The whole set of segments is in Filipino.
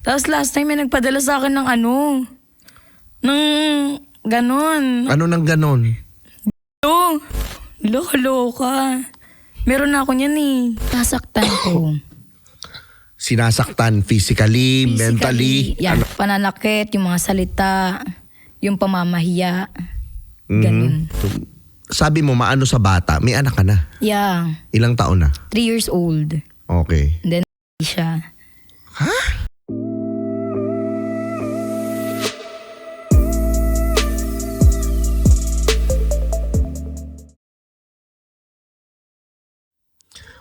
Tapos last time may nagpadala sa akin ng ng ganon. Ano nang ganon? Loka. Meron na ako niyan eh. Nasaktan ko. Sinasaktan physically, mentally? Yan, pananakit, yung mga salita, yung pamamahiya. Ganun. Sabi mo, maano sa bata? May anak ka na? Yeah. Ilang taon na? 3 years old. Okay. And then, siya. Ha?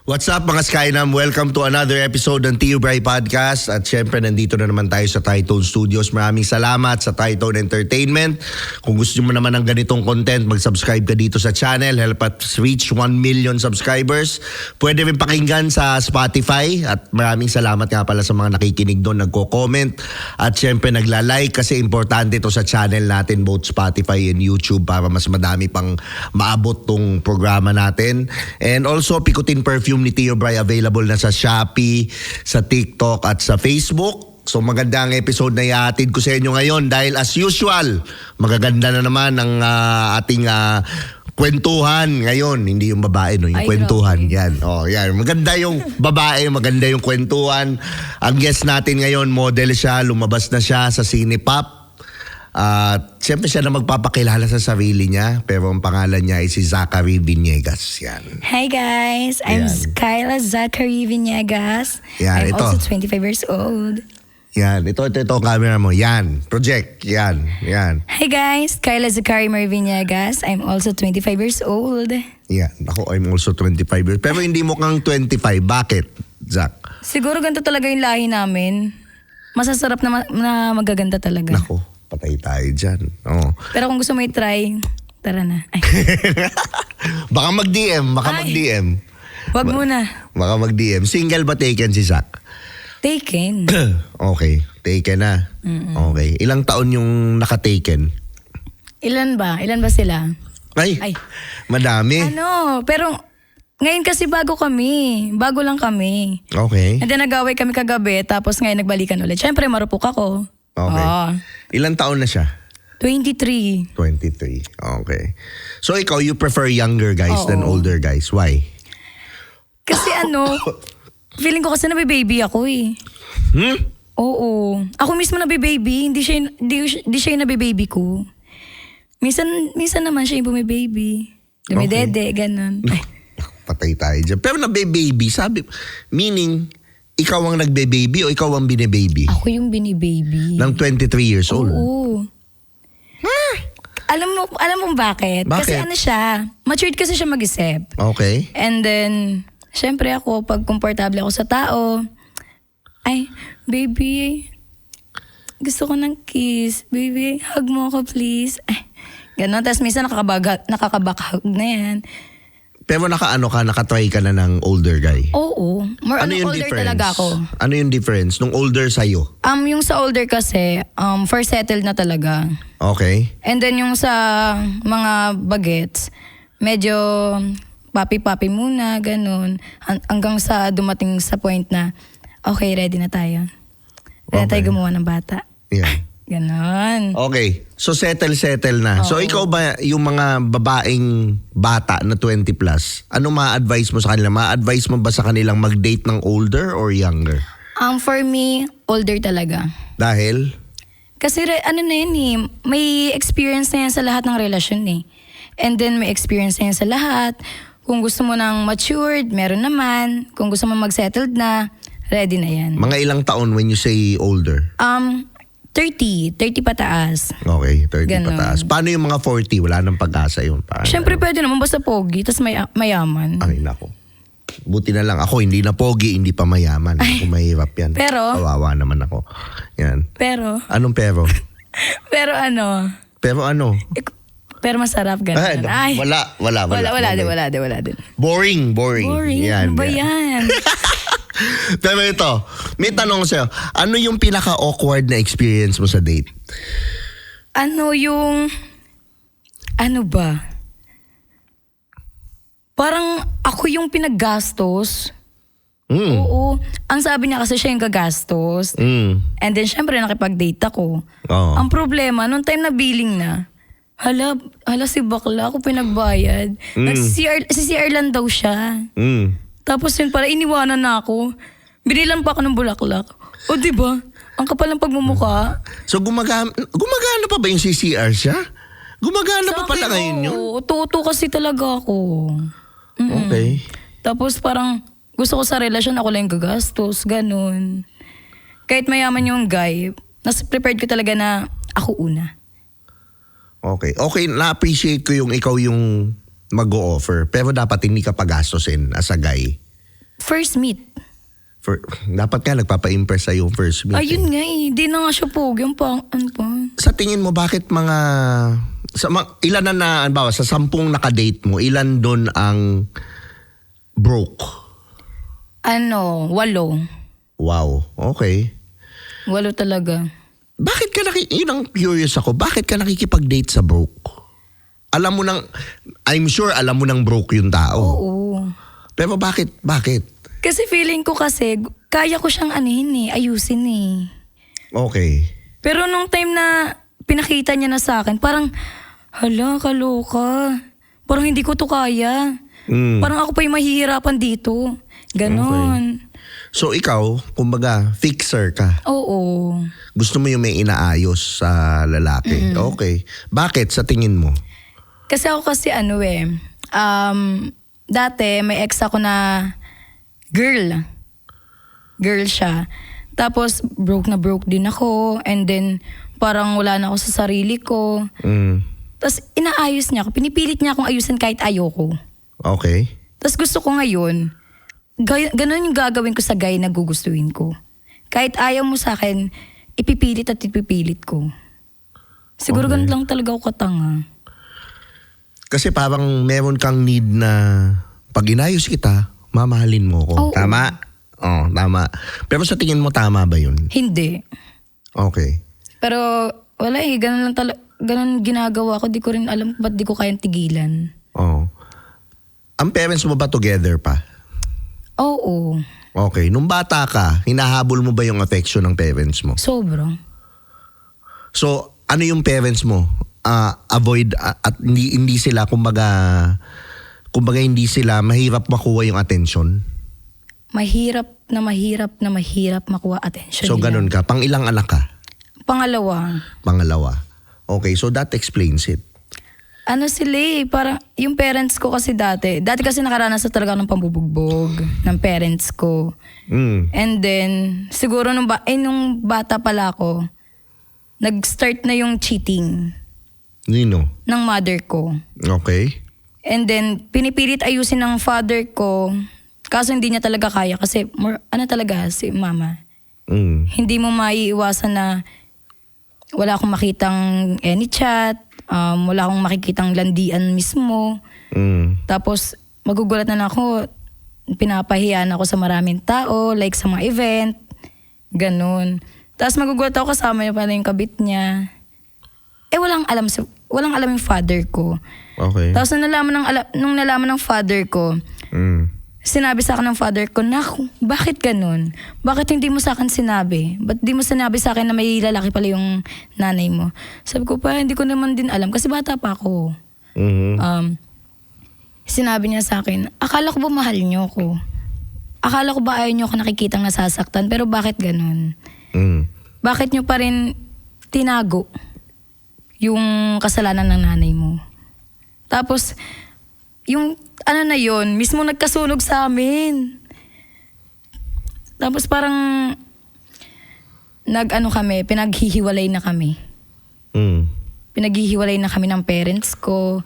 What's up mga Skynam? Welcome to another episode ng Tio Bray Podcast. At syempre nandito na naman tayo sa Tritone Studios. Maraming salamat sa Tritone Entertainment. Kung gusto mo naman ng ganitong content, mag-subscribe ka dito sa channel. Help us reach 1 million subscribers. Pwede rin pakinggan sa Spotify. At maraming salamat nga pala sa mga nakikinig doon, nagko-comment. At syempre nagla-like kasi importante ito sa channel natin, both Spotify and YouTube, para mas madami pang maabot tong programa natin. And also, Pikutin Perfume ni Tio Bray available na sa Shopee, sa TikTok at sa Facebook. So magandang episode na ihatid ko sa inyo ngayon dahil as usual, magaganda na naman ang ating kwentuhan ngayon. Hindi yung babae, no? Yung kwentuhan. Grabe. Yan. Oh, yan. Maganda yung babae, maganda yung kwentuhan. Ang guest natin ngayon, model siya, lumabas na siya sa Cinepop. Siyempre siya na magpapakilala sa sarili niya, pero ang pangalan niya ay si Zachary Viniegas. Yan. Hi guys, I'm Skyla Zachary Viniegas. Yan, I'm ito. also 25 years old. Yan, ito ang camera mo. Yan, project. Yan. Hi guys, Skyla Zachary Mar Viniegas. I'm also 25 years old. Yan, ako I'm also 25 years. Pero hindi mo kang 25. Bakit, Zach? Siguro ganito talaga yung lahi namin. Masasarap na magaganda talaga. Nako, patay tayo dyan. Oh. Pero kung gusto mo i-try, tara na. Ay. Baka mag-DM. Wag muna. Baka mag-DM. Single ba taken si Zach? Taken. Okay, taken na. Okay. Ilang taon yung naka-taken? Ilan ba sila? Ay, madami. Pero ngayon kasi bago lang kami. Okay. And then nag-away kami kagabi, tapos ngayon nagbalikan ulit. Siyempre marupok ako. Okay. Ilang taon na siya? 23. 23. Okay. So ikaw, you prefer younger guys than older guys. Why? Kasi feeling ko kasi nabibaby ako eh. Oo. Ako mismo nabibaby, hindi siya yung nabibaby ko. Minsan naman siya yung bumibaby. Dumidede, ganun. Ay. Patay tayo dyan. Pero nabibaby, sabi, meaning, ikaw ang nagbe-baby o ikaw ang bine-baby? Ako yung binibaby. Ng 23 years old? Oo. Alam mo bakit? Bakit? Kasi siya, matured kasi siya mag-isip. Okay. And then, syempre ako, pag komportable ako sa tao, ay, baby, gusto ko ng kiss. Baby, hug mo ako please. Ay, gano'n. Tapos minsan nakakabakhag na yan. Pero nakatry ka na ng older guy? Oo. More Ano yung older difference? talaga ako. Ano yung difference nung older sa'yo? Yung sa older kasi, first settled na talaga. Okay. And then yung sa mga bagets, medyo papi-papi muna, ganun. Hanggang sa dumating sa point na, okay, ready na tayo. Ready na tayo gumawa ng bata. Yeah. Ganon. Okay. So settle na. So ikaw ba yung mga babaeng bata na 20 plus, ano ma-advise mo sa kanila? Ma-advise mo ba sa kanilang mag-date ng older or younger? For me, older talaga. Dahil? Kasi na yun eh, may experience na yan sa lahat ng relasyon eh. And then may experience na yan sa lahat. Kung gusto mo ng matured, meron naman. Kung gusto mo mag-settled na, ready na yan. Mga ilang taon when you say older? 30 pataas. Okay, 30 Ganon. pataas. Paano yung mga 40? Wala nang pag-asa yun. Siyempre pwede naman basta pogi, tas mayaman. Ay, nako. Buti na lang ako, hindi na pogi, hindi pa mayaman. Ako mahirap yan. Pero? Kawawa naman ako. Yan. Pero Anong pero? pero Pero ano? pero masarap ganun. Ay, wala Wala din. Boring. Boring. Ano ba yan? Pero ito, may tanong sa'yo. Ano yung pinaka-awkward na experience mo sa date? Ano ba? Parang ako yung pinaggastos. Oo. Ang sabi niya kasi siya yung gagastos. And then syempre nakipag-date ako. Oo. Ang problema, nung time na billing na, hala si bakla ako pinagbayad. Si CR lang daw siya. Tapos yun pala, iniwanan na ako. Binilan pa ako ng bulaklak. O diba? Ang kapal ng pagmumukha. So gumagana pa ba yung CCR siya? Gumagana pa pala ngayon yun? Tuto kasi talaga ako. Okay. Tapos parang gusto ko sa relasyon, ako lang yung gagastos, ganun. Kahit mayaman yung guy, nas prepared ko talaga na ako una. Okay. Okay, na-appreciate ko yung ikaw yung mag-o-offer. Pero dapat hindi ka pagastosin as a guy. First meet. Dapat nga nagpapa-impress sa yung first meet. Ayun nga eh, di na nga siya pogi. Ano pa? Sa tingin mo, bakit ilan sa 10 nakadate mo, ilan doon ang broke? 8. Wow, okay. 8 talaga. Bakit ka yun ang curious ako, bakit ka nakikipag-date sa broke? I'm sure alam mo nang broke yung tao. Oo. Pero bakit? Kasi feeling ko kasi, kaya ko siyang ayusin eh. Okay. Pero nung time na pinakita niya na sa akin, parang, hala, kaloka. Parang hindi ko to kaya. Parang ako pa yung mahihirapan dito. Ganon. So ikaw, kumbaga, fixer ka. Oo. Gusto mo yung may inaayos sa lalaki. Okay. Bakit sa tingin mo? Kasi ako dati may ex ako na girl. Girl siya. Tapos broke din ako. And then parang wala na ako sa sarili ko. Tapos inaayos niya ako. Pinipilit niya akong ayusin kahit ayoko. Okay. Tapos gusto ko ngayon, ganun yung gagawin ko sa guy na gugustuhin ko. Kahit ayaw mo sa akin, ipipilit ko. Siguro ganun lang talaga ako katanga. Kasi parang meron kang need na pag inayos kita, mamahalin mo ko. Oo. Tama? Oo, tama. Pero sa tingin mo, tama ba yun? Hindi. Okay. Pero wala ganun lang ganun ginagawa ko. Di ko rin alam ba't di ko kayang tigilan. Oo. Ang parents mo ba together pa? Oo. Okay. Nung bata ka, hinahabol mo ba yung affection ng parents mo? Sobra. So, ano yung parents mo? Avoid at hindi sila kumbaga hindi sila mahirap makuha yung attention. Mahirap makuha attention So nila. ganun ka. Pang ilang anak ka? Pangalawa. Okay, so that explains it. Parang yung parents ko kasi dati kasi nakaranas na talaga ng pambubugbog ng parents ko. And then, siguro nung bata pala ako, nag-start na yung cheating Nino? ng mother ko. Okay. And then, pinipilit ayusin ng father ko, kaso hindi niya talaga kaya kasi talaga si mama. Hindi mo maiiwasan na wala akong makitang any chat, wala akong makikitang landian mismo. Tapos, magugulat na ako, pinapahiyan ako sa maraming tao, like sa mga event, ganun. Tapos magugulat ako kasama niya pala yung kabit niya. Walang alam yung father ko. Okay. Tapos nung nalaman ng father ko, sinabi sa akin ng father ko, naku, bakit ganun? Bakit hindi mo sa akin sinabi? Ba't di mo sinabi sa akin na may lalaki pala yung nanay mo? Sabi ko pa, hindi ko naman din alam kasi bata pa ako. Sinabi niya sa akin, akala ko ba mahal niyo ko? Akala ko ba ayaw niyo ako nakikitang nasasaktan? Pero bakit ganun? Bakit niyo pa rin tinago yung kasalanan ng nanay mo? Tapos, yung mismo nagkasunog sa amin. Tapos parang pinaghihiwalay na kami. Pinaghihiwalay na kami ng parents ko.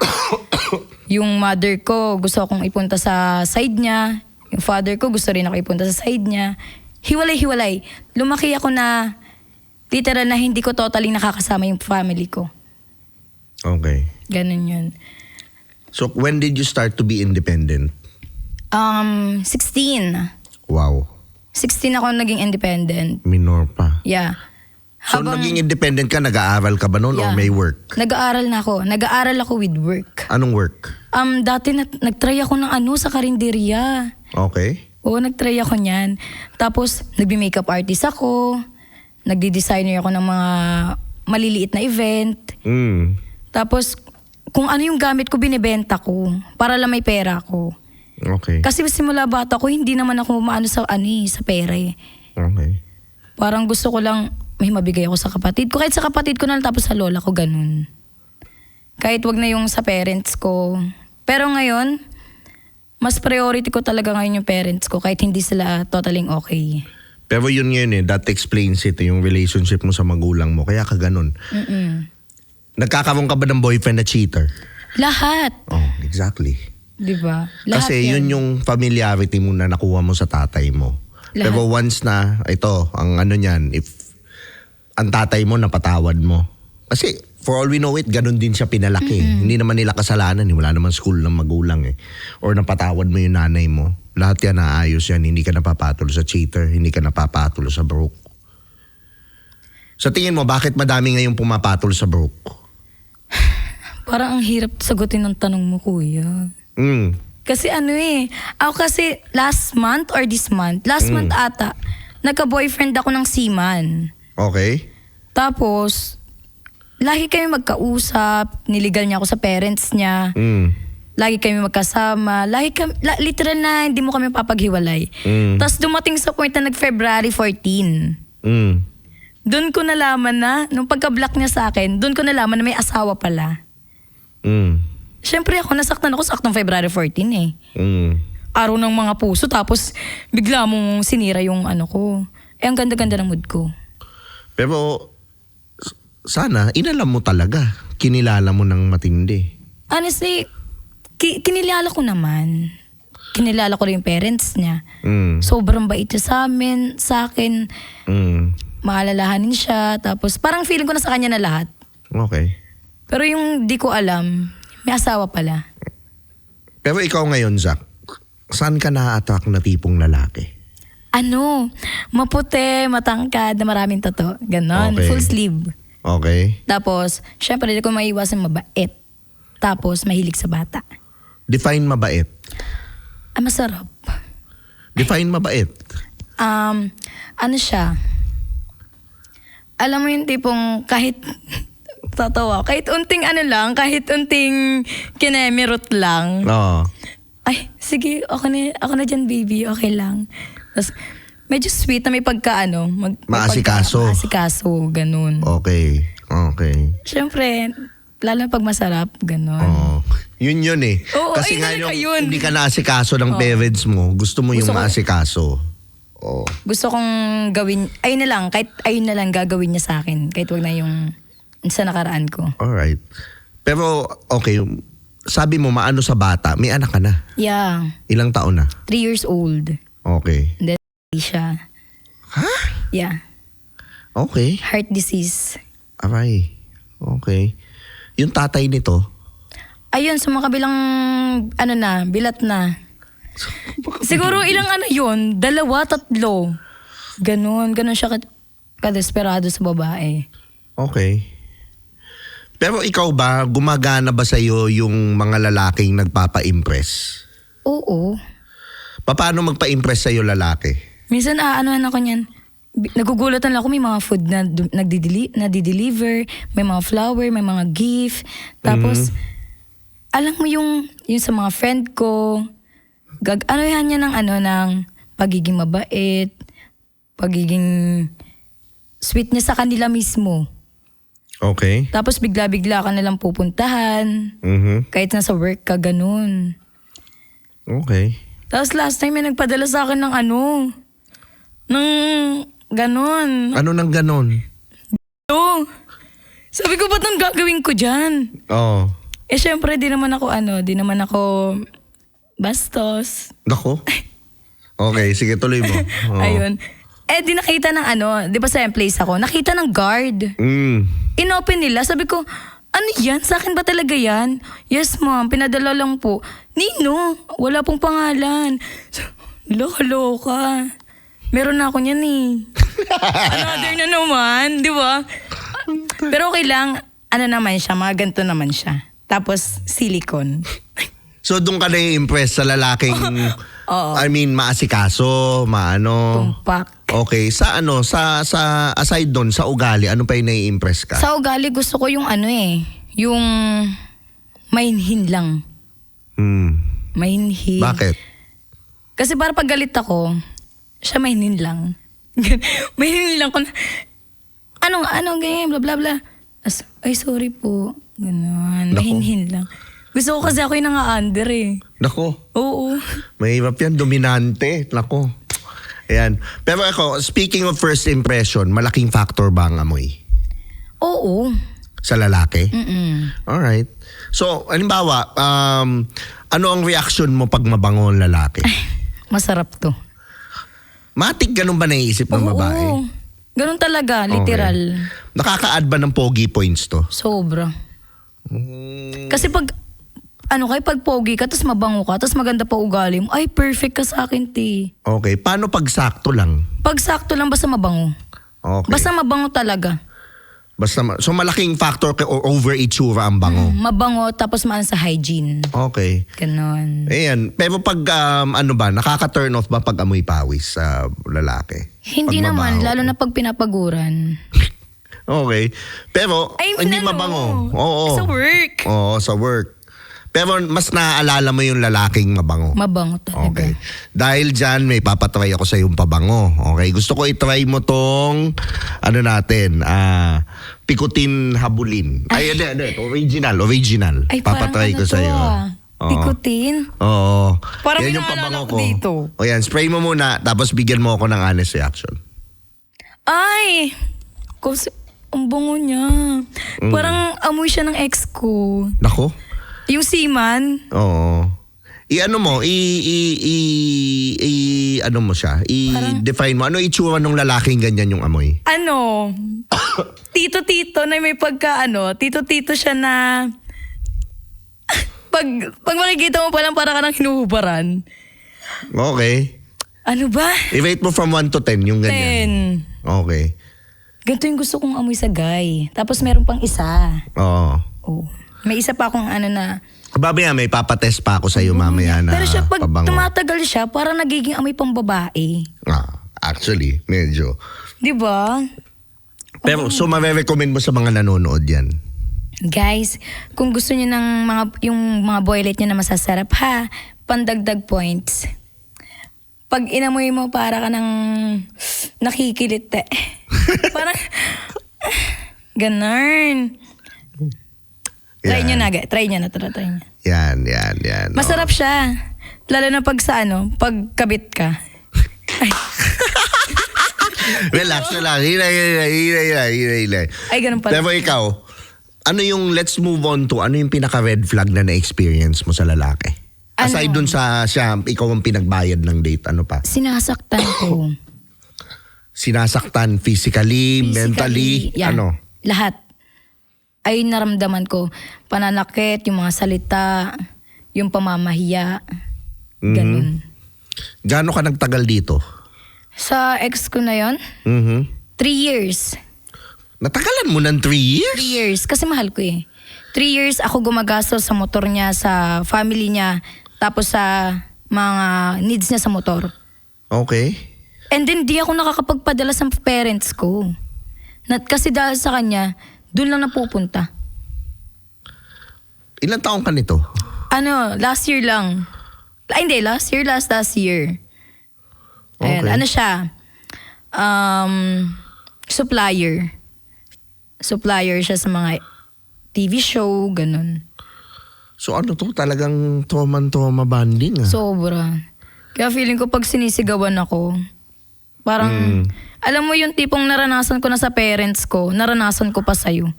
Yung mother ko, gusto akong ipunta sa side niya. Yung father ko, gusto rin ako ipunta sa side niya. Hiwalay-hiwalay. Lumaki ako na literal na hindi ko totally nakakasama yung family ko. Okay. Ganun yun. So, when did you start to be independent? 16. Wow. 16 ako naging independent. Minor pa. Yeah. So, naging independent ka, nag-aaral ka ba noon or may work? Nag-aaral na ako. Nag-aaral ako with work. Anong work? Dati nag-try ako ng sa karinderya. Okay. Oo, nag-try ako niyan. Tapos, nagbi-makeup artist ako. Nagdi-designer ako ng mga maliliit na event. Mm. Tapos, kung ano yung gamit ko, binibenta ko. Para lang may pera ko. Okay. Kasi simula bata ko, hindi naman ako maano sa, sa pera eh. Okay. Parang gusto ko lang, may mabigay ako sa kapatid ko. Kahit sa kapatid ko na lang, tapos sa lola ko, ganun. Kahit wag na yung sa parents ko. Pero ngayon, mas priority ko talaga ngayon yung parents ko kahit hindi sila totaling okay. Pero yun ngayon that explains it, yung relationship mo sa magulang mo. Kaya ka ganun. Nagkakaroon ka ba ng boyfriend na cheater? Lahat. Oh, exactly. Diba? Lahat Kasi yun yung familiarity mo na nakuha mo sa tatay mo. Lahat. Pero once na, ito, ang ano niyan, if ang tatay mo napatawad mo. Kasi for all we know it, ganun din siya pinalaki. Hindi naman nila kasalanan. Wala naman school ng magulang eh. Or napatawad mo yung nanay mo. Lahat yan naayos yan. Hindi ka napapatulo sa cheater. Hindi ka napapatulo sa broke. Sa tingin mo, bakit madami ngayong pumapatol sa broke? Parang ang hirap sagutin ng tanong mo, kuya. Kasi ako kasi last month or this month, last month ata, nagka-boyfriend ako ng seaman. Okay. Tapos, lagi kami magkausap, niligal niya ako sa parents niya. Lagi kami magkasama, literal na hindi mo kami papaghiwalay. Tapos dumating sa point na nag-February 14. Doon ko nalaman na, nung pagka-block niya sa akin, doon ko nalaman na may asawa pala. Siyempre ako, nasaktan ako saktong February 14 eh. Araw ng mga puso, tapos bigla mong sinira yung ano ko. Eh, ang ganda-ganda ng mood ko. Pero, sana, inalam mo talaga. Kinilala mo ng matindi. Honestly, kinilala ko naman. Kinilala ko rin yung parents niya. Sobrang bait niya sa amin, sa akin. Maalalahanin siya. Tapos parang feeling ko na sa kanya na lahat. Okay. Pero yung di ko alam, may asawa pala. Pero ikaw ngayon, Zach, saan ka na-attract na tipong lalaki? Maputi, matangkad, na maraming tato. Ganon, Okay. full sleeve. Okay. Tapos, syempre, hindi ko maiwasan mabait. Tapos, mahilig sa bata. Define mabait. Masarap. Define mabait. Ano siya? Alam mo yung tipong kahit tatawa, kahit unting kahit unting kinemirot lang. Oo. Ay, sige, ako na dyan, baby, okay lang. Tapos, medyo sweet na may Maasikaso. Maasikaso, ganun. Okay. Okay. Siyempre, lalo pag masarap, ganun. Oo. Yun eh. Oo, Kasi ay, nga talaga yung yun. hindi ka naasikaso ng parents mo, gusto mo yung Gusto ko- maasikaso. Oo. Gusto kong gawin, kahit ayun na lang gagawin niya sa akin. Kahit wag na yung sa nakaraan ko. Alright. Pero, okay, sabi mo maano sa bata, may anak ka na. Yeah, Ilang taon na? 3 years old. Okay. And then, siya. Ha? Yeah, Okay. heart disease. Aray. Okay. Yung tatay nito, Ayun, sa mga kabilang, bilat na. Siguro ilang yun, 2, 3. Ganun siya kadesperado sa babae. okay. Pero ikaw ba, gumagana ba sa'yo yung mga lalaking nagpapa-impress? Oo. Paano magpa-impress sa'yo lalaki? Minsan aanohan ako niyan. Nagugulatan lang ako, may mga food na nadi-deliver, may mga flower, may mga gift. Tapos, alam mo yung sa mga friend ko, anohan niya ng pagiging mabait, pagiging sweet niya sa kanila mismo. Okay. Tapos bigla-bigla ka nalang pupuntahan, kahit nasa work ka, ganun. Okay. Tapos last time may nagpadala sa akin ng ganun. Ano nang ganon? Sabi ko, ba't nang gagawin ko dyan? Oo. Eh syempre, di naman ako bastos. Nako. Okay, sige tuloy mo. Oo. Ayun. Eh di nakita ng di ba sa place ako, nakita ng guard. Inopen nila, sabi ko, ano yan? Sa akin ba talaga yan? Yes ma'am, pinadala lang po. Nino, wala pong pangalan. Loka. Meron na ako niyan eh. Another na naman, di ba? Pero okay lang, naman siya, mga ganito naman siya. Tapos silicone. So doon ka na-impress sa lalaking, I mean, maasikaso, maano. Tumpak. Okay, sa aside doon, sa ugali, ano pa yung nai-impress ka? Sa ugali, gusto ko yung yung mainhin lang. Mainhin. Bakit? Kasi para pag galit ako, siya mainhin lang. Mainhin lang ko na, ganyan, bla bla bla. Ay, sorry po. Ganon. Nako. Mainhin lang. Gusto ko kasi ako yung nanga-under eh. Nako, Oo. mahirap yan, dominante. Nako. Ayan. Pero ako, speaking of first impression, malaking factor ba ang amoy? Oo. Sa lalaki? Mm-mm. Alright. So, halimbawa, ano ang reaction mo pag mabango ang lalaki? Masarap to. Matik ganun ba naiisip ng babae? Oo. Ganun talaga, literal. Nakaka-add ba ng pogi points to? Sobra. Kasi pag pag pogi ka, tapos mabango ka, tapos maganda pa ugali mo, ay, perfect ka sa akin, ti. Okay. Paano pag sakto lang? Pag sakto lang, basta mabango. Okay. Basta mabango talaga. So malaking factor over itsura ang bango. Mabango, tapos maano sa hygiene. Okay. Ganon. Ayan. Pero pag nakaka-turn off ba pag amoy pawis sa lalaki? Hindi Pag naman, mabaho? lalo na pag pinapaguran. Okay. Pero hindi mabango. Oo. Sa work. Oo, sa work. Pero mas naaalala mo yung lalaking mabango. Mabango talaga. Okay. Dahil dyan, may papatry ako sa yung pabango. Okay. Gusto ko itry mo tong, pikutin habulin. Ay, hindi. Original. Ay, Papatry ko sa iyo. Pikutin? Oo. Parang Yan yung pinaalala pabango ko ko. dito. O yan, spray mo muna, tapos bigyan mo ako ng honest reaction. Ay! Kasi, ang bango niya. Parang amoy siya ng ex ko. Nako. Yung seaman. Oo. I-ano mo, ano mo siya, i-define mo. Ano itsura ng lalaking ganyan yung amoy? Tito-tito na may tito-tito siya na pag makikita mo palang para ka nang hinuhubaran. Okay. Ano ba? I-rate mo from 1 to 10 yung ganyan. 10. Okay. Ganito yung gusto kong amoy sa guy. Tapos meron pang isa. Oo. Oh. May isa pa akong Babaya may papatest pa ako sa iyo mamaya na Pero siya pag pabango. tumatagal siya, parang nagiging amoy pang babae. Actually, medyo. Di ba? Pero so ma-recommend mo sa mga nanonood yan? Guys, kung gusto niyo ng yung mga boylet niyo na masasarap ha, pandagdag points. Pag inamoy mo para ka ng nakikilit parang ganun. Try nyo na. Yan. Masarap siya. Lalo na pag pag kabit ka. Ay. Relax na lang. Hilay. Ay, ganun pala. Pero ikaw, let's move on to, ano yung pinaka-red flag na na-experience mo sa lalaki? Aside dun sa ikaw ang pinagbayad ng date, ano pa? Sinasaktan ko. Sinasaktan physically, mentally, yeah. Lahat. Ay naramdaman ko, pananakit, yung mga salita, yung pamamahiya, ganun. Gaano ka nagtagal dito? Sa ex ko na yon, 3 years. Natagalan mo ng 3 years? 3 years, kasi mahal ko 3 years ako gumagastos sa motor niya, sa family niya, tapos sa mga needs niya sa motor. Okay. And then di ako nakakapagpadala sa parents ko. Kasi dahil sa kanya, doon lang napupunta. Ilang taong ka nito? Last year lang. Ay, hindi, last year. Okay. Ayan, siya? Supplier. Supplier siya sa mga TV show, ganun. So talagang trauma bonding Sobra. Kaya feeling ko pag sinisigawan ako, parang, alam mo yung tipong naranasan ko na sa parents ko, naranasan ko pa sa'yo.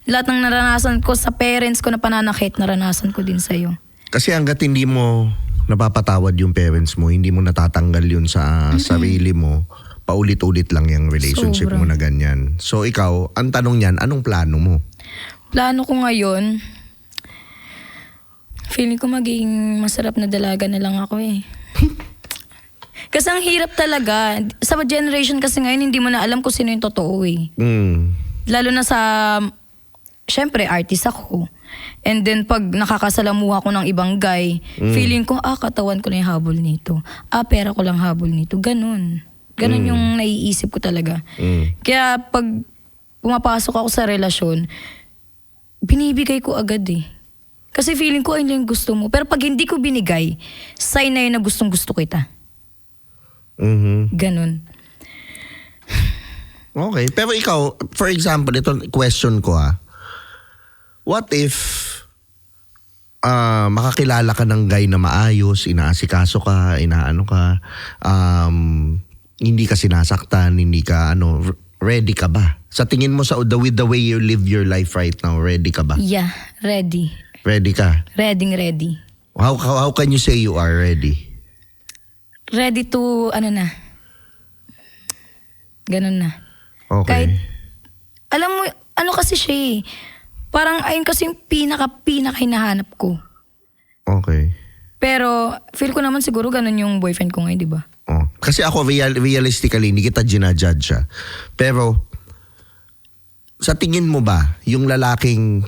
Lahat ng naranasan ko sa parents ko na pananakit, naranasan ko din sa'yo. Kasi hanggat hindi mo napapatawad yung parents mo, hindi mo natatanggal yun sa sarili mo, paulit-ulit lang yung relationship Sobra. mo na ganyan. So ikaw, ang tanong niyan, anong plano mo? Plano ko ngayon, feeling ko magiging masarap na dalaga na lang ako Kasi ang hirap talaga. Sa generation kasi ngayon, hindi mo na alam kung sino yung totoo Mm. Lalo na sa syempre artist ako. And then pag nakakasalamuha ko ng ibang guy, feeling ko, katawan ko lang yung habol nito. Pera ko lang habol nito. Ganun yung naiisip ko talaga. Kaya pag pumapasok ako sa relasyon, binibigay ko agad eh. Kasi feeling ko ayun yung gusto mo. Pero pag hindi ko binigay, sign na yun na gustong gusto kita. Ganun. Okay. Pero ikaw, for example, ito question ko what if makakilala ka ng guy na maayos, inaasikaso ka, inaano ka, hindi ka sinasaktan, hindi ka ready ka ba? Sa tingin mo with the way you live your life right now, ready ka ba? Yeah, ready. Ready ka? Ready. How can you say you are ready? Ready to, ganun na. Okay. Kahit, alam mo, kasi siya eh. Parang ayun kasi yung pinaka hinahanap ko. Okay. Pero, feel ko naman siguro ganun yung boyfriend ko ngayon, di ba? Oh. Kasi ako, realistically, hindi kita ginajudge Pero, sa tingin mo ba, yung lalaking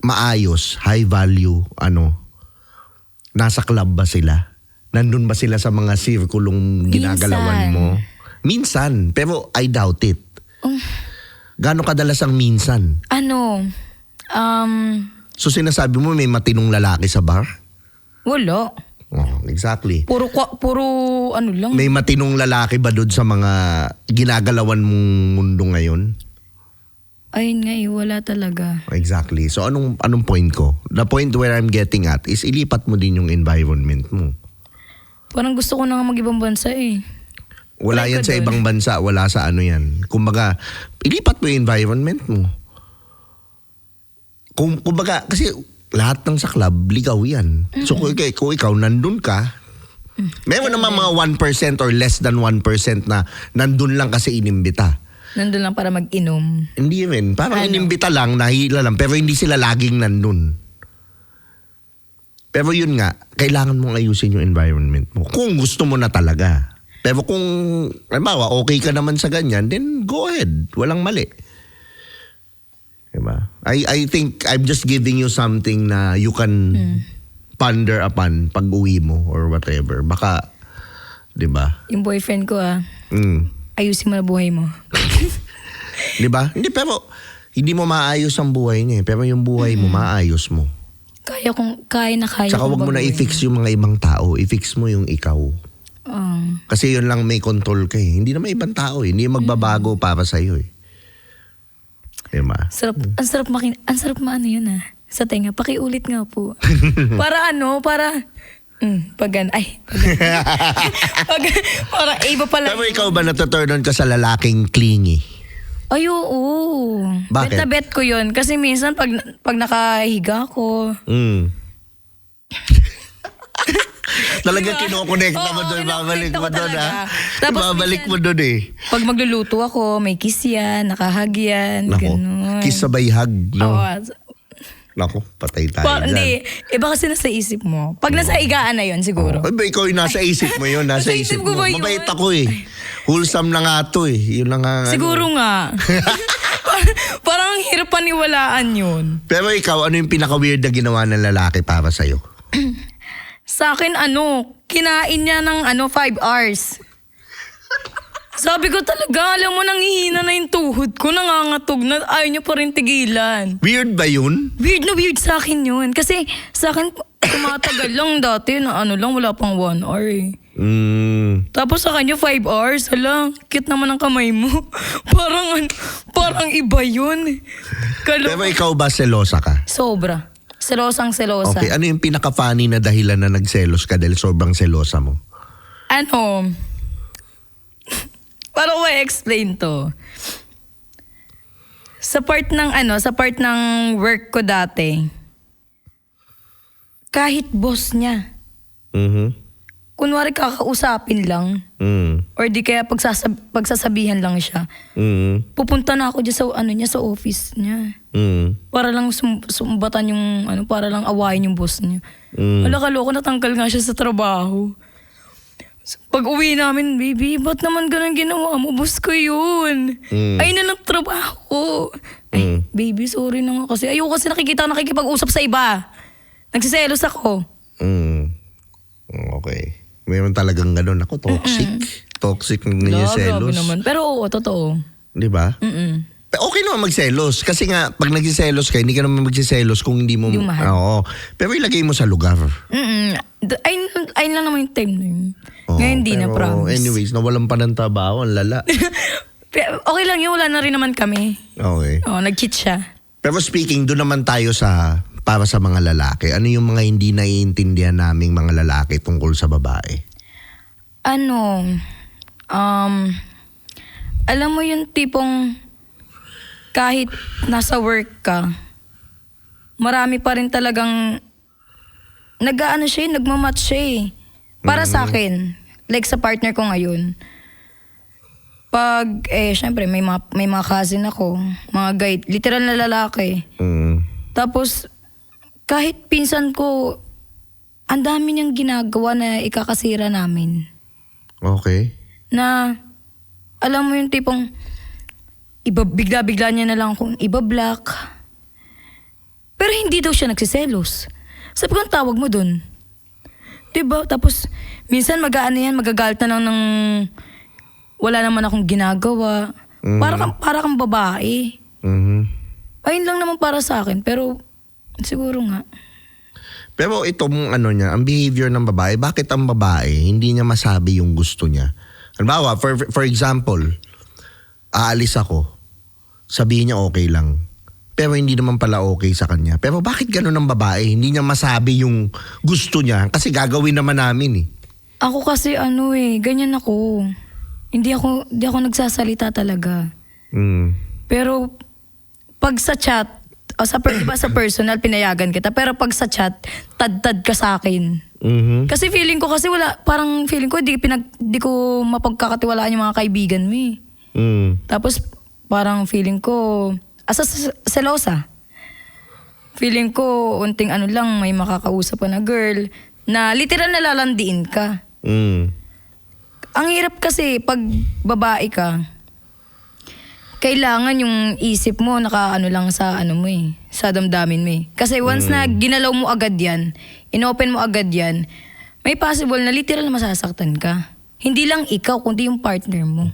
maayos, high value, nasa club ba sila? Nandun ba sila sa mga sirkulong ginagalawan mo? Minsan, pero I doubt it. Gaano kadalas ang minsan? So sinasabi mo may matinong lalaki sa bar? Wala. Oh, exactly. Puro lang. May matinong lalaki ba doon sa mga ginagalawan mong mundo ngayon? Ayun nga wala talaga. Exactly. So anong point ko? The point where I'm getting at is ilipat mo din yung environment mo. Parang gusto ko na nga mag-ibang bansa eh. Wala yan sa ibang bansa, wala sa yan. Kumbaga, ilipat mo yung environment mo. Kumbaga, kasi lahat ng sa club, ligaw yan. So kung ikaw nandun ka, meron naman mga 1% or less than 1% na nandun lang kasi inimbita. Nandun lang para mag-inom. Hindi rin. Parang inimbita lang, nahila lang, pero hindi sila laging nandun. Pero yun nga, kailangan mong ayusin yung environment mo. Kung gusto mo na talaga. Pero kung, halimbawa, okay ka naman sa ganyan, then go ahead. Walang mali. Diba? I think I'm just giving you something na you can ponder upon pag uwi mo or whatever. Baka, diba? Yung boyfriend ko ayusin mo na buhay mo. Diba? Hindi, pero hindi mo maayos ang buhay niya. Pero yung buhay mo, maayos mo. Kaya na kaya. Tsaka wag mo na i-fix yung mga ibang tao. I-fix mo yung ikaw. Kasi yun lang may control ka eh. Hindi naman ibang tao eh. Hindi magbabago para sa'yo eh. Diba? Ang sarap maano yun sa tenga. Pakiulit nga po. Para para iba pala. Pero ikaw ba natuturn ka sa lalaking clingy? Ay, oo. Bakit? Bet na bet ko yun. Kasi minsan pag nakahiga ko. Talaga kinokonekta mo doon. Babalik mo doon Tapos babalik mo doon eh. Pag magluluto ako, may kiss yan, nakahag yan, ganun. Kiss sabay hug, no? Oo. Naku, patay tayo dyan. Hindi, iba kasi nasa isip mo. Pag nasa higaan na yun, siguro. Ay ba, ikaw yung nasa isip mo yun, nasa isip mo. ko ba yun? Mabait ako eh. Wholesome na nga to eh. Yun na nga. Siguro nga. Parang ang hirap paniwalaan yun. Pero ikaw, ano yung pinaka-weird na ginawa ng lalaki para sa'yo? Sa akin, kinain niya ng 5 hours. Sabi ko talaga, alam mo, nanghihina na yung tuhod ko, nangangatog na, ayaw niya pa rin tigilan. Weird ba yun? Weird na weird sa akin yun. Kasi sa akin, tumatagal lang dati na wala pang 1 hour eh. Tapos sa kanya 5 hours, hala, cute naman ang kamay mo. parang iba yun. Pero ikaw ba selosa ka? Sobra. Selosang selosa. Okay, ano yung pinaka-funny na dahilan na nagselos ka dahil sobrang selosa mo? Para ko explain to. Sa part ng work ko dati, kahit boss niya, kunwari kakausapin lang, or di kaya pagsasabihan lang siya, pupunta na ako dyan sa office niya. Para lang sumbatan yung, para lang awayin yung boss niya. Wala, kaloko, natanggal nga siya sa trabaho. Pag uwi namin, baby, ba't naman ganun ginawa mo? Boss ko yun. Ay na ng trabaho ko. Ay, baby, sorry na nga. Kasi ayoko kasi nakikipag-usap sa iba. Nagsiselos ako. Okay. Mayroon talagang ganun. Ako, toxic. Toxic ng yung selos. Naman. Pero oo, totoo. Di ba? Okay naman magselos. Kasi nga, pag nagsiselos ka, hindi ka naman magsiselos kung hindi mo... Yung mahal. Oo. Pero ilagay mo sa lugar. Ayun lang naman yung time na yun. Ngayon hindi na, promise. Anyways, nawalan pa ng trabaho. Ang lala. Okay lang yun, wala na rin naman kami. Okay. Oo, nag-cheat siya. Pero speaking, doon naman tayo sa... Para sa mga lalaki. Ano yung mga hindi naiintindihan naming mga lalaki tungkol sa babae? Alam mo yung tipong kahit nasa work ka, marami pa rin talagang nagmamatch siya eh. Para sa akin, like sa partner ko ngayon, pag, syempre may mga cousin ako, mga guide, literal na lalaki. Tapos, kahit pinsan ko, ang dami niyang ginagawa na ikakasira namin. Okay. Na, alam mo yung tipong, bigla-bigla niya na lang akong iba-block. Pero hindi daw siya nagsiselos. Sabi ko, ang tawag mo dun. Diba? Tapos, minsan magagalit na lang ng wala naman akong ginagawa. Para kang babae. Ayun lang naman para sa akin. Pero, siguro nga. Pero itong ang behavior ng babae, bakit ang babae hindi niya masabi yung gusto niya? Halimbawa, for example, aalis ako, sabihin niya okay lang. Pero hindi naman pala okay sa kanya. Pero bakit ganun ang babae? Hindi niya masabi yung gusto niya kasi gagawin naman namin eh. Ako kasi ganyan ako. Hindi ako nagsasalita talaga. Pero pag sa chat, diba sa personal, pinayagan kita. Pero pag sa chat, tad-tad ka sa akin. Kasi feeling ko di ko mapagkakatiwalaan yung mga kaibigan mo eh. Tapos parang feeling ko, selosa. Feeling ko, unting lang, may makakausap ka na girl, na literal na lalandiin ka. Ang hirap kasi, pag babae ka, kailangan yung isip mo lang sa sa damdamin mo eh. Kasi once na ginalaw mo agad yan, inopen mo agad yan, may possible na literal na masasaktan ka. Hindi lang ikaw, kundi yung partner mo.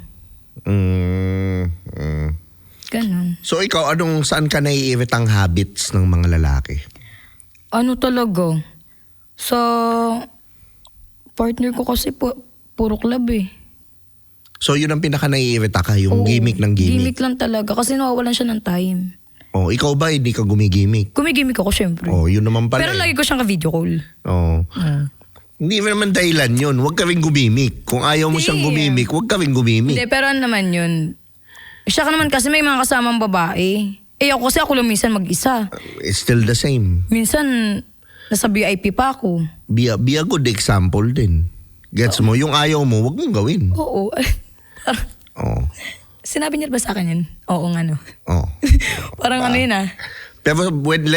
Ganun. So ikaw, saan ka naiiritang habits ng mga lalaki? Talaga? Sa partner ko kasi puro club eh. So yun ang pinaka naiirita ka, yung Oo, gimmick ng gimmick? Gimmick lang talaga kasi nawawalan siya ng time. Oh, ikaw ba hindi ka gumigimik? Gumigimik ako syempre. Oh, yun naman pala. Pero lagi ko siyang ka-video call. Oh. Hindi naman dahilan yun. Huwag ka rin gumimik. Kung ayaw mo siyang gumimik, huwag ka rin gumimik. Hindi, pero naman yun. Siya ka naman kasi may mga kasamang babae. Ako lang minsan mag-isa. It's still the same. Minsan, nasa VIP pa ako. Be a good example din. Gets mo? Yung ayaw mo, huwag mong gawin. Oo. Sinabi niya ba sa akin yun? Oo nga no. Parang yun Pero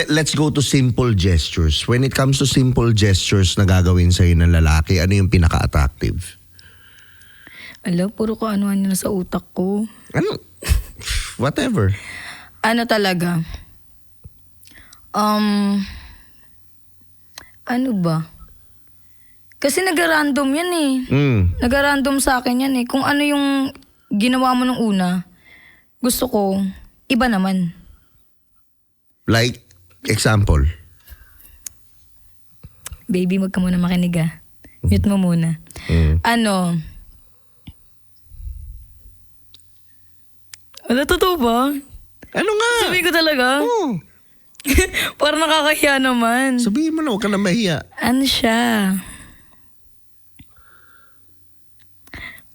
let's go to simple gestures. When it comes to simple gestures na gagawin sa'yo ng lalaki, ano yung pinaka-attractive? Puro ko ano na sa utak ko. Whatever. Talaga? Ano ba? Kasi nag-random yan eh. Nag-random sa akin yan eh. Kung ano yung ginawa mo nung una, gusto ko, iba naman. Like, example? Baby, wag ka muna makinig ah. Mute mo muna. Totoo ba? Ano nga? Sabihin ko talaga? Oo. Parang nakakahiya naman. Sabihin mo na, huwag ka na mahiya. Siya?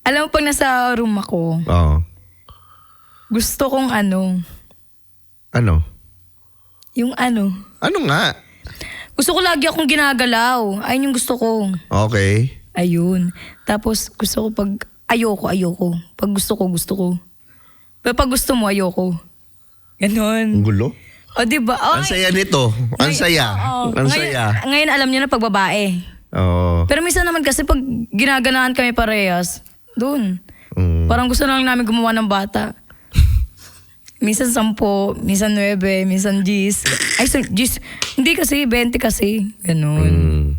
Alam mo, pag nasa room ako, gusto kong Ano? Yung Ano nga? Gusto ko lagi akong ginagalaw. Ayun yung gusto ko. Okay. Ayun. Tapos gusto ko pag ayoko. Pag gusto ko. Pero pag gusto mo, ayoko. Ganon. Ang gulo. O diba? Ang saya nito. Ang saya. Ang saya. Ngayon alam niyo na pag babae. Oo. Pero minsan naman kasi pag ginaganaan kami parehas, doon. Parang gusto lang namin gumawa ng bata. Minsan 10, minsan 9, minsan 10. Ay, so, 10. Hindi kasi, 20 kasi. Ganun.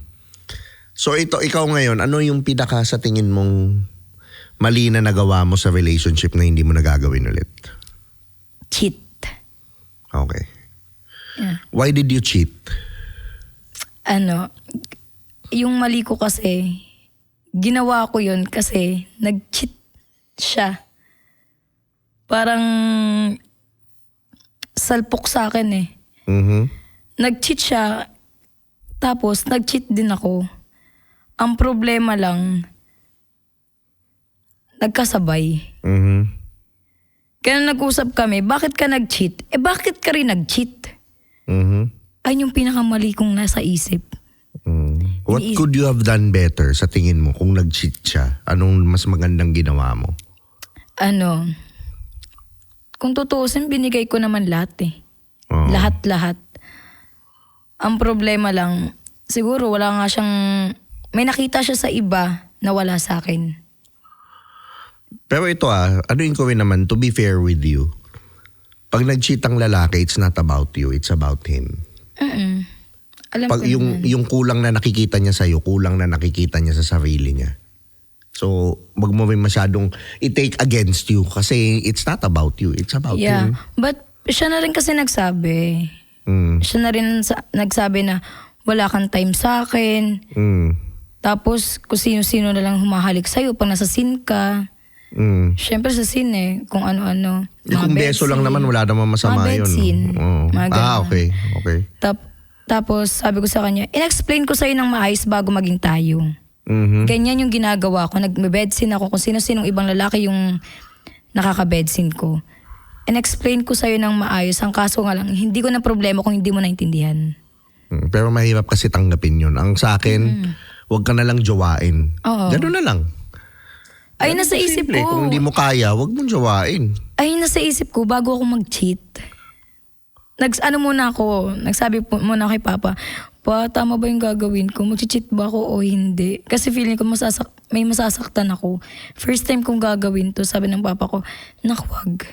So ikaw ngayon, ano yung pinaka sa tingin mong mali na nagawa mo sa relationship na hindi mo nagagawin ulit? Cheat. Okay. Yeah. Why did you cheat? Yung mali ko kasi, ginawa ko yun kasi nag-cheat siya. Parang salpok sa akin eh. Nag-cheat siya, tapos nag-cheat din ako. Ang problema lang, nagkasabay. Kaya nag-usap kami, bakit ka nag-cheat? Bakit ka rin nag-cheat? Ay yung pinakamali kong nasa isip. What could you have done better sa tingin mo kung nag-cheat siya? Anong mas magandang ginawa mo? Kung tutuusin, binigay ko naman lahat eh. Oo. Lahat-lahat. Ang problema lang, siguro wala nga siyang, may nakita siya sa iba na wala sa akin. Pero ito ano yung gawin naman, to be fair with you, pag nag-cheat ang lalaki, it's not about you, it's about him. Alam Pag ko naman. yung kulang na nakikita niya sa'yo, kulang na nakikita niya sa sarili niya. So, wag mo rin masyadong i-take against you kasi it's not about you, it's about Yeah, him. but siya na rin kasi nagsabi. Siya na rin nagsabi na wala kang time sa akin. Tapos kung sino-sino na lang humahalik sa'yo pag nasa scene ka. Siyempre sa scene eh, kung ano-ano. Kung beso lang naman, wala naman masama mga bed yun. scene. Oo. Mga ganun. Okay. Tapos sabi ko sa kanya, in-explain ko sa'yo ng maayos bago maging tayo. Ganyan yung ginagawa ko. Nag-bed scene ako kung sino-sinong ibang lalaki yung nakaka-bed scene ko. In-explain ko sa'yo ng maayos. Ang kaso nga lang, hindi ko na problema kung hindi mo naintindihan. Pero mahirap kasi tanggapin yun. Ang sa akin, wag ka na lang jowain. Oo. Gano'n na lang. Ay, nasa isip Simple. ko. Kung hindi mo kaya, wag mong jowain. Ay, nasa isip ko, bago ako mag-cheat, nagsabi muna kay Papa, Pa, tama ba yung gagawin ko? Mag-cheat ba ako o hindi? Kasi feeling ko may masasaktan ako. First time kong gagawin to, sabi ng Papa ko, wag.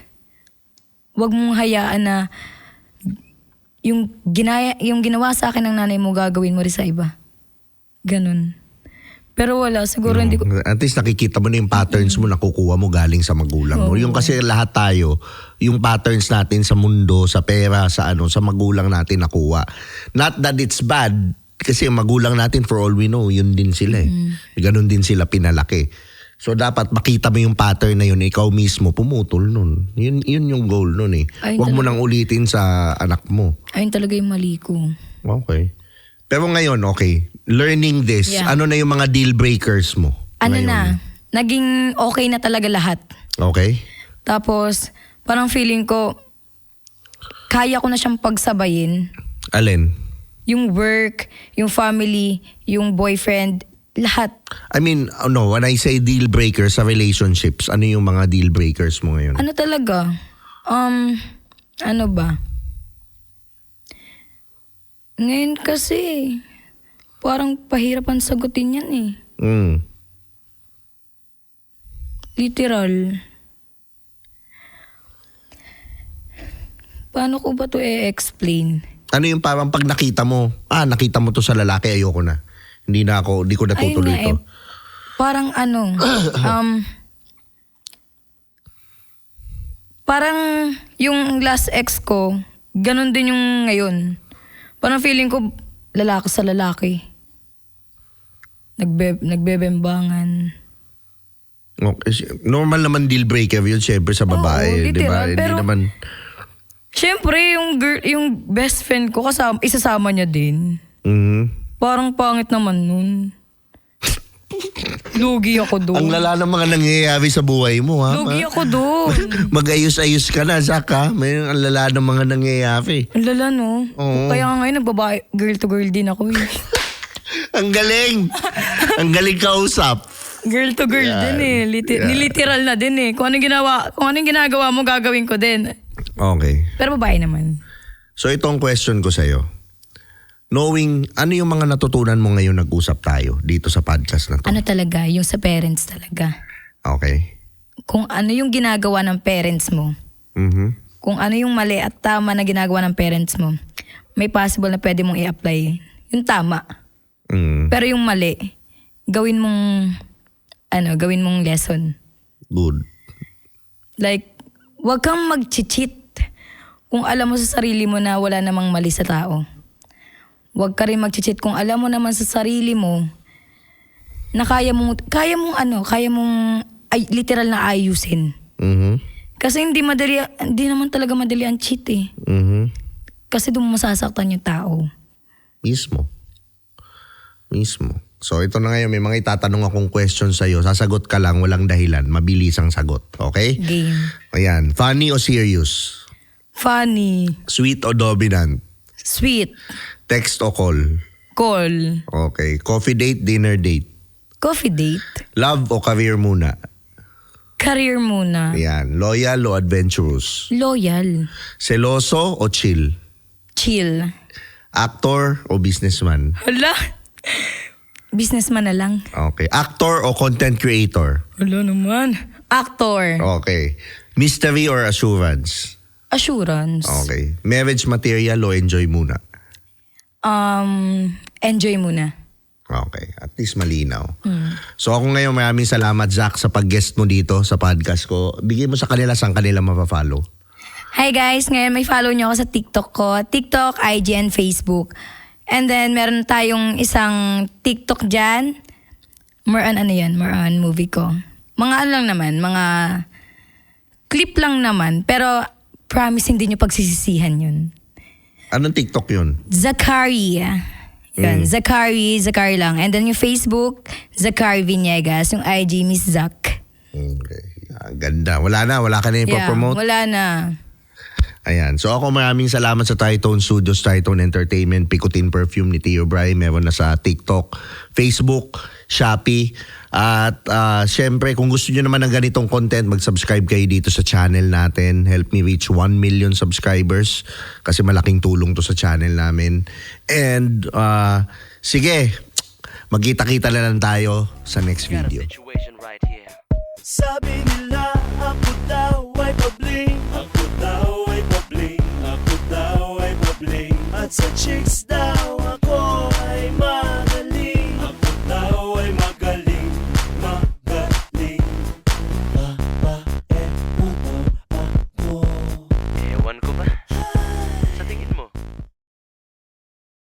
Wag mong hayaan na yung ginawa sa akin ng nanay mo, gagawin mo rin sa iba. Ganun. Pero wala, siguro hindi ko... At least nakikita mo na yung patterns mo nakukuha mo galing sa magulang mo. Yung kasi lahat tayo, yung patterns natin sa mundo, sa pera, sa magulang natin nakuha. Not that it's bad, kasi yung magulang natin for all we know, yun din sila eh. Ganun din sila pinalaki. So dapat makita mo yung pattern na yun, ikaw mismo pumutol nun. Yun yung goal nun eh. Huwag mo nang ulitin sa anak mo. Ayun talaga yung mali ko. Okay. Pero ngayon, okay, learning this, Yeah. ano na yung mga deal breakers mo? Ngayon? Naging okay na talaga lahat. Okay. Tapos, parang feeling ko, kaya ko na siyang pagsabayin. Alin? Yung work, yung family, yung boyfriend, lahat. I mean, when I say deal breakers sa relationships, ano yung mga deal breakers mo ngayon? Ano talaga? Ano ba? Ngayon kasi, parang pahirapan sagutin yan eh. Literal. Paano ko ba to i-explain? Ano yung parang pag nakita mo to sa lalaki, ayoko na. Hindi ko na tutuloy Ayun nga to. Parang parang yung last ex ko, ganun din yung ngayon. Parang feeling ko, lalaki sa lalaki. Nagbebembangan. Okay. Normal naman deal breaker yun, syempre sa babae. Oo, di ba? literal. Hindi Pero, naman... syempre, yung best friend ko, isasama niya din. Parang pangit naman nun. Lugi ako doon. Ang lala ng mga nangyayari sa buhay mo, ha? Lugi ako doon. Mag-ayos-ayos ka na, Zach, ha? May ang lala ng mga nangyayari. Ang lala, no? Oo. Kaya ngayon, girl to girl din ako eh. Ang galing! Ang galing kausap. Girl to girl din eh. Niliteral na din eh. Kung anong ginagawa mo, gagawin ko din. Okay. Pero babae naman. So itong question ko sa'yo. Knowing, ano yung mga natutunan mo ngayon nag-usap tayo dito sa podcast na to? Ano talaga? Yung sa parents talaga. Okay. Kung ano yung ginagawa ng parents mo, kung ano yung mali at tama na ginagawa ng parents mo, may possible na pwede mong i-apply yung tama. Pero yung mali, gawin mong lesson. Good. Like, wag kang mag-cheat kung alam mo sa sarili mo na wala namang mali sa tao. Wag ka rin mag-cheat kung alam mo naman sa sarili mo na kaya mong literal na ayusin. Kasi hindi naman talaga madali ang cheat eh. Kasi doon mo masasaktan yung tao. Mismo. So ito na ngayon, may mga itatanong akong question sa'yo. Sasagot ka lang, walang dahilan. Mabilis ang sagot. Okay? Game. Ayan. Funny o serious? Funny. Sweet o dominant? Sweet. Text o call? Call. Okay. Coffee date, dinner date? Coffee date. Love o career muna? Career muna. Ayan. Loyal o adventurous? Loyal. Seloso o chill? Chill. Actor o businessman? Hala. Businessman na lang. Okay. Actor o content creator? Hala naman. Actor. Okay. Mystery or assurance? Assurance. Okay. Marriage material o enjoy muna? Enjoy muna. Okay. At least malinaw. So ako ngayon, maraming salamat, Zach, sa pag-guest mo dito sa podcast ko. Bigay mo sa kanila saan kanila mapafollow. Hi guys, ngayon may follow nyo ako sa TikTok ko. TikTok, IG, and Facebook. And then meron tayong isang TikTok dyan. More on movie ko. Mga lang naman, mga clip lang naman. Pero promise hindi nyo pagsisisihan yun. Anong TikTok yun? Zakari. Yun, Zakari lang. And then yung Facebook, Zakari Viniegas. Yung IG, Miss Zak. Okay. Ganda. Wala ka na ipopromote? Yeah, wala na. Ayan. So ako maraming salamat sa Tritone Studios, Tritone Entertainment, Picotin Perfume ni Tio Bry. Meron na sa TikTok, Facebook, Shopee. At syempre, kung gusto nyo naman ng ganitong content, mag-subscribe kayo dito sa channel natin. Help me reach 1 million subscribers kasi malaking tulong to sa channel namin. And sige, magkita-kita na lang tayo sa next video. Sabi nila ako daw ay pabling, ako daw ay pabling, ako daw ay pabling, at sa chicks daw